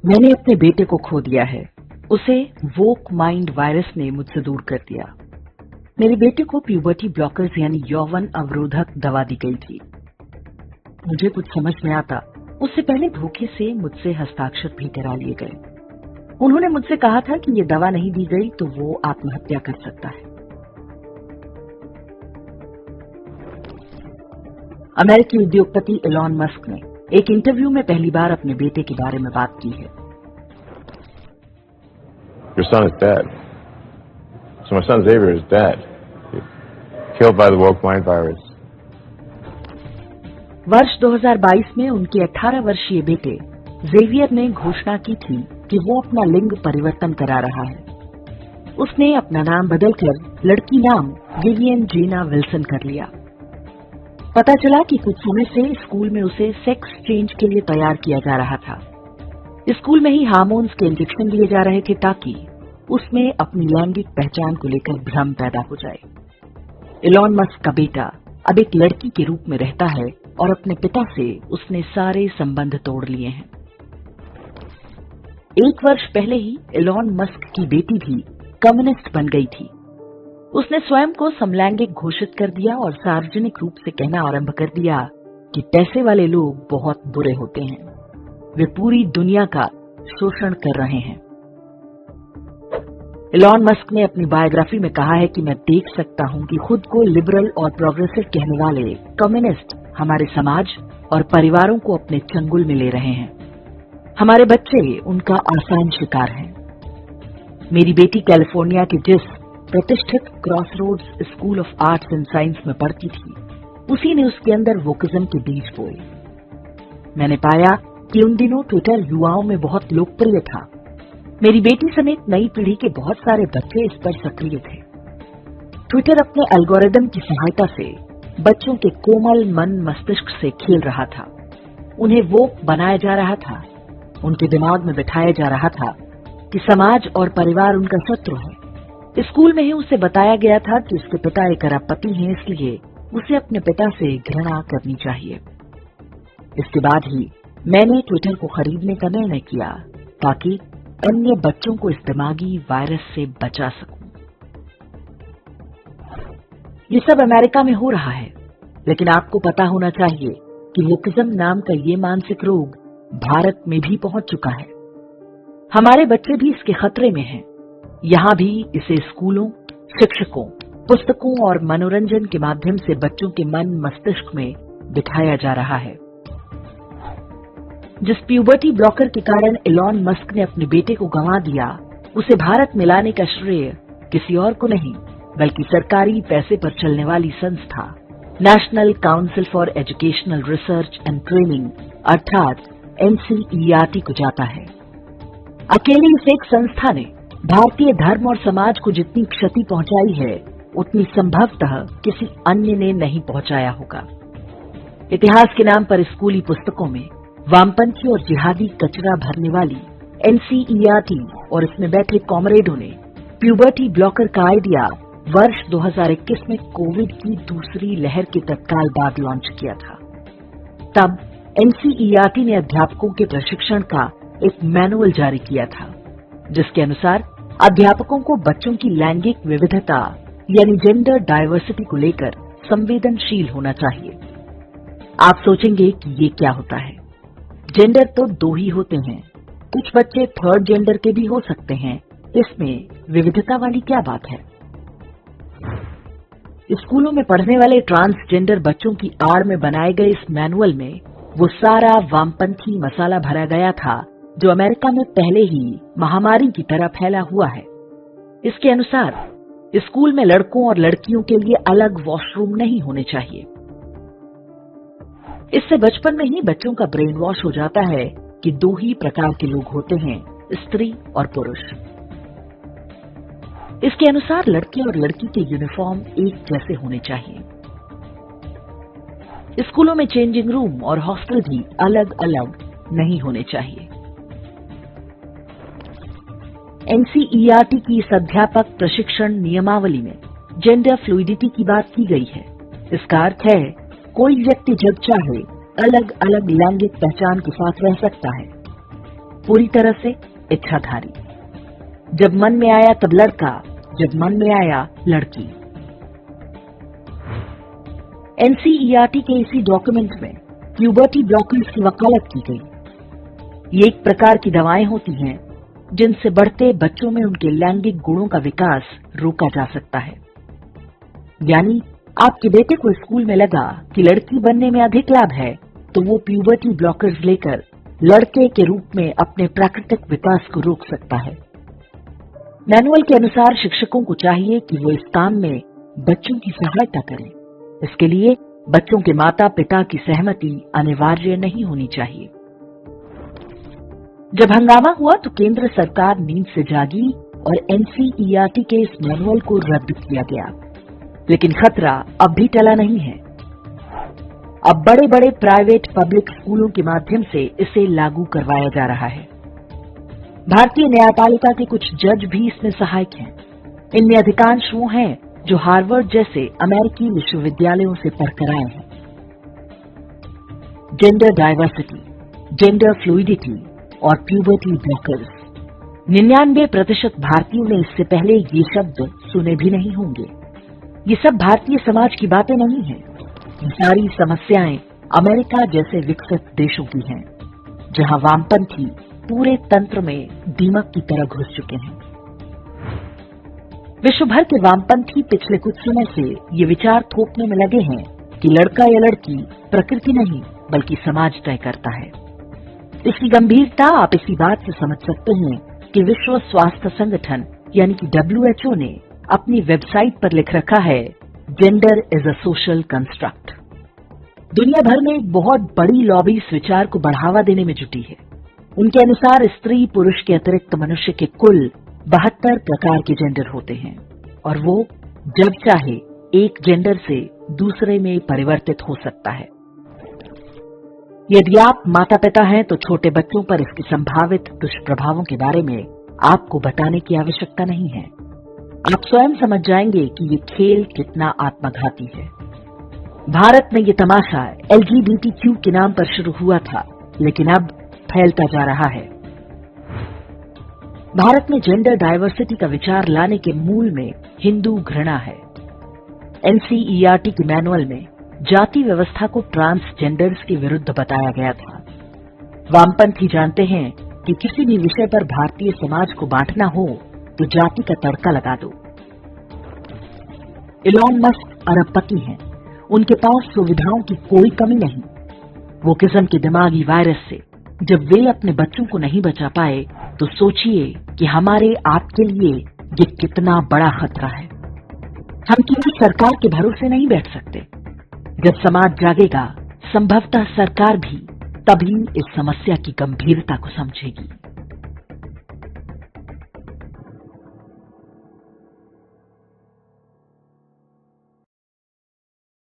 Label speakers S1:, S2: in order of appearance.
S1: मैंने अपने बेटे को खो दिया है। उसे वोक माइंड वायरस ने मुझसे दूर कर दिया। मेरे बेटे को प्यूबर्टी ब्लॉकर्स यानी यौवन अवरोधक दवा दी गई थी। मुझे कुछ समझ में आता उससे पहले धोखे से मुझसे हस्ताक्षर भी करा लिए गए। उन्होंने मुझसे कहा था कि ये दवा नहीं दी गई तो वो आत्महत्या कर सकता है। अमेरिकी उद्योगपति एलॉन मस्क ने एक इंटरव्यू में पहली बार अपने बेटे के बारे में बात की है।
S2: Your son is dead. So my son Xavier is dead. Killed by the woke mind virus.
S1: वर्ष 2022 में उनके 18 वर्षीय बेटे जेवियर ने घोषणा की थी कि वो अपना लिंग परिवर्तन करा रहा है। उसने अपना नाम बदलकर लड़की नाम विवियन जेना विल्सन कर लिया। पता चला कि कुछ समय से स्कूल में उसे सेक्स चेंज के लिए तैयार किया जा रहा था। स्कूल में ही हार्मोन्स के इंजेक्शन दिए जा रहे थे ताकि उसमें अपनी लैंगिक पहचान को लेकर भ्रम पैदा हो जाए। एलॉन मस्क का बेटा अब एक लड़की के रूप में रहता है और अपने पिता से उसने सारे संबंध तोड़ लिए हैं। 1 वर्ष पहले ही एलॉन मस्क की बेटी भी कम्युनिस्ट बन गई थी। उसने स्वयं को समलैंगिक घोषित कर दिया और सार्वजनिक रूप से कहना आरंभ कर दिया कि पैसे वाले लोग बहुत बुरे होते हैं, वे पूरी दुनिया का शोषण कर रहे हैं। एलॉन मस्क ने अपनी बायोग्राफी में कहा है कि मैं देख सकता हूं कि खुद को लिबरल और प्रोग्रेसिव कहने वाले कम्युनिस्ट हमारे समाज और परिवारों को अपने चंगुल में ले रहे हैं। हमारे बच्चे उनका आसान शिकार हैं। मेरी बेटी कैलिफोर्निया के जिस प्रतिष्ठित crossroads school of arts and science में पढ़ती थी, उसी ने उसके अंदर वोकिज्म के बीज बोए। मैंने पाया कि उन दिनों ट्विटर युवाओं में बहुत लोकप्रिय था। मेरी बेटी समेत नई पीढ़ी के बहुत सारे बच्चे इस पर सक्रिय थे। ट्विटर अपने एल्गोरिदम की सहायता से बच्चों के कोमल मन मस्तिष्क से खेल रहा था। उन्हें वो बनाया जा रहा था। उनके दिमाग में बिठाया जा रहा था कि समाज और परिवार उनका शत्रु है। स्कूल में ही उसे बताया गया था कि उसके पिता एक अरबपति हैं, इसलिए उसे अपने पिता से घृणा करनी चाहिए। इसके बाद ही मैंने ट्विटर को खरीदने का निर्णय किया ताकि अन्य बच्चों को इस दिमागी वायरस से बचा सकूं। ये सब अमेरिका में हो रहा है, लेकिन आपको पता होना चाहिए कि वोकिज्म नाम का ये मानसिक रोग भारत में भी पहुंच चुका है। हमारे बच्चे भी इसके खतरे में हैं। यहाँ भी इसे स्कूलों, शिक्षकों, पुस्तकों और मनोरंजन के माध्यम से बच्चों के मन मस्तिष्क में बिठाया जा रहा है। जिस प्यूबर्टी ब्लॉकर के कारण एलॉन मस्क ने अपने बेटे को गंवा दिया, उसे भारत में लाने का श्रेय किसी और को नहीं बल्कि सरकारी पैसे पर चलने वाली संस्था national council for educational research and training अर्थात NCERT को जाता है। अकेली इस एक संस्था ने भारतीय धर्म और समाज को जितनी क्षति पहुंचाई है, उतनी संभवतः किसी अन्य ने नहीं पहुंचाया होगा। इतिहास के नाम पर स्कूली पुस्तकों में वामपंथी और जिहादी कचरा भरने वाली NCERT और इसमें बैठे कॉमरेडों ने प्यूबर्टी ब्लॉकर का आइडिया वर्ष 2021 में कोविड की दूसरी लहर के तत्काल बाद लॉन्च किया था। तब NCERT ने अध्यापकों के प्रशिक्षण का एक मैनुअल जारी किया था, जिसके अनुसार अध्यापकों को बच्चों की लैंगिक विविधता यानी जेंडर डाइवर्सिटी को लेकर संवेदनशील होना चाहिए। आप सोचेंगे कि ये क्या होता है? जेंडर तो 2 ही होते हैं, कुछ बच्चे 3rd जेंडर के भी हो सकते हैं, इसमें विविधता वाली क्या बात है? स्कूलों में पढ़ने वाले ट्रांसजेंडर बच्चों की आड़ में बनाए गए इस मैनुअल में वो सारा वामपंथी मसाला भरा गया था जो अमेरिका में पहले ही महामारी की तरह फैला हुआ है। इसके अनुसार स्कूल में लड़कों और लड़कियों के लिए अलग वॉशरूम नहीं होने चाहिए। इससे बचपन में ही बच्चों का ब्रेन वॉश हो जाता है कि 2 ही प्रकार के लोग होते हैं, स्त्री और पुरुष। इसके अनुसार लड़के और लड़की के यूनिफॉर्म एक जैसे होने चाहिए। स्कूलों में चेंजिंग रूम और हॉस्टल भी अलग अलग नहीं होने चाहिए। NCERT की इस अध्यापक प्रशिक्षण नियमावली में जेंडर फ्लूइडिटी की बात की गई है। इसका अर्थ है कोई व्यक्ति जब चाहे अलग अलग लैंगिक पहचान के साथ रह सकता है। पूरी तरह से इच्छाधारी। जब मन में आया तब लड़का, जब मन में आया लड़की। एनसीईआरटी के इसी डॉक्यूमेंट में प्यूबर्टी ब्लॉकर्स की वकालत की गई। ये एक प्रकार की दवाएं होती हैं जिनसे बढ़ते बच्चों में उनके लैंगिक गुणों का विकास रोका जा सकता है। यानी आपके बेटे को स्कूल में लगा कि लड़की बनने में अधिक लाभ है, तो वो प्यूबर्टी ब्लॉकर्स लेकर लड़के के रूप में अपने प्राकृतिक विकास को रोक सकता है। मैनुअल के अनुसार शिक्षकों को चाहिए कि वो इस काम में बच्चों की सहायता करें। इसके लिए बच्चों के माता पिता की सहमति अनिवार्य नहीं होनी चाहिए। जब हंगामा हुआ तो केंद्र सरकार नींद से जागी और एनसीईआरटी के इस मैनुअल को रद्द किया गया। लेकिन खतरा अब भी टला नहीं है। अब बड़े बड़े प्राइवेट पब्लिक स्कूलों के माध्यम से इसे लागू करवाया जा रहा है। भारतीय न्यायपालिका के कुछ जज भी इसमें सहायक हैं। इनमें अधिकांश वो हैं जो हार्वर्ड जैसे अमेरिकी विश्वविद्यालयों से पढ़कर आए हैं। जेंडर डाइवर्सिटी, जेंडर फ्लूइडिटी और प्यूबर्टी ब्लॉकर्स, 99% भारतीयों ने इससे पहले ये शब्द सुने भी नहीं होंगे। ये सब भारतीय समाज की बातें नहीं हैं। ये सारी समस्याएं अमेरिका जैसे विकसित देशों की हैं, जहां वामपंथी पूरे तंत्र में दीमक की तरह घुस चुके हैं। विश्व भर के वामपंथी पिछले कुछ समय से ये विचार थोपने में लगे हैं कि लड़का या लड़की प्रकृति नहीं बल्कि समाज तय करता है। इसकी गंभीरता आप इसी बात से समझ सकते हैं कि विश्व स्वास्थ्य संगठन यानी कि WHO ने अपनी वेबसाइट पर लिख रखा है, gender is a social construct. दुनिया भर में एक बहुत बड़ी लॉबी इस विचार को बढ़ावा देने में जुटी है। उनके अनुसार स्त्री पुरुष के अतिरिक्त मनुष्य के कुल 72 प्रकार के जेंडर होते हैं और वो जब चाहे एक जेंडर से दूसरे में परिवर्तित हो सकता है। यदि आप माता पिता हैं तो छोटे बच्चों पर इसके संभावित दुष्प्रभावों के बारे में आपको बताने की आवश्यकता नहीं है। आप स्वयं समझ जाएंगे कि ये खेल कितना आत्मघाती है। भारत में ये तमाशा LGBTQ के नाम पर शुरू हुआ था, लेकिन अब फैलता जा रहा है। भारत में जेंडर डाइवर्सिटी का विचार लाने के मूल में हिंदू घृणा है। एनसीईआरटी के मैनुअल में जाति व्यवस्था को ट्रांसजेंडर्स के विरुद्ध बताया गया था। वामपंथी जानते हैं कि किसी भी विषय पर भारतीय समाज को बांटना हो तो जाति का तड़का लगा दो। इलॉन मस्क अरबपति हैं, उनके पास सुविधाओं की कोई कमी नहीं। वो किस्म के दिमागी वायरस से जब वे अपने बच्चों को नहीं बचा पाए तो सोचिए कि हमारे आपके लिए ये कितना बड़ा खतरा है। हम केवल सरकार के भरोसे नहीं बैठ सकते। जब समाज जागेगा, संभवतः सरकार भी तभी इस समस्या की गंभीरता को समझेगी।